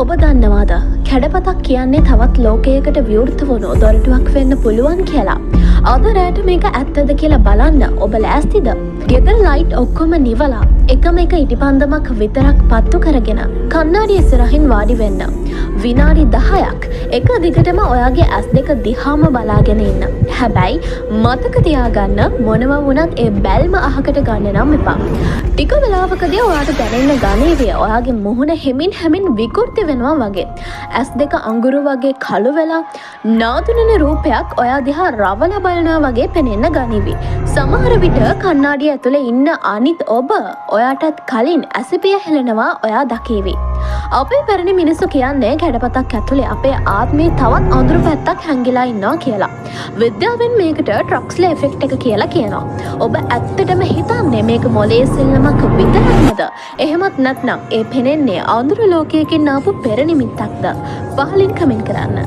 ඔබ දන්නවාද කැඩපතක් කියන්නේ තවත් ලෝකයකට විවෘත වුණු දොරටුවක් වෙන්න පුළුවන් කියලා. අද රෑට මේක ඇත්තද කියලා බලන්න ඔබ ලෑස්තිද? ගෙදර ලයිට් ඔක්කොම නිවලා එකම එක ඉටිපන්දමක් විතරක් පත්තු කරගෙන කණ්ණාඩිය ඉස්සරහින් වාඩි වෙන්න. විනාඩි 10ක් එක දිගටම ඔයාගේ ඇස් දෙක දිහාම බලාගෙන ඉන්න. හැබැයි මතක තියාගන්න මොනව වුණත් ඒ බැල්ම අහකට ගන්න නම් එපා. ටික වෙලාවකදී ඔයාට දැනෙන්න ගනේවිය ඔයාගේ මුහුණ හෙමින් විකෘති වෙනවා වගේ. ඇස් දෙක අඟුරු වගේ කළු වෙලා නාදුනන රූපයක් ඔයා දිහා රවලා බලනවා වගේ පෙනෙන්න ගනිවි. සමහර විට කණ්ණාඩිය ඇතුලේ ඉන්න අනිත් ඔබ ඔයාටත් කලින් ඇසිපිය හෙලනවා ඔයා දකීවි. අපේ පැරණි මිනිස්සු කියන්නේ කැඩපතක් ඇතුලේ අපේ ආත්මේ තවත් අඳුරු පැත්තක් හැංගිලා ඉන්නවා කියලා. විද්‍යාවෙන් මේකට ට්‍රොක්ස්ලර් ඉෆෙක්ට් එක කියලා කියනවා. ඔබ ඇත්තටම හිතන්නේ මේක මොලේ සෙල්ලමක් විතරක්ද? එහෙමත් නැත්නම් ඒ පෙනෙන්නේ අඳුරු ලෝකයකින් ආපු පෙර නිමිත්තක්ද? පහලින් කමෙන්ට් කරන්න.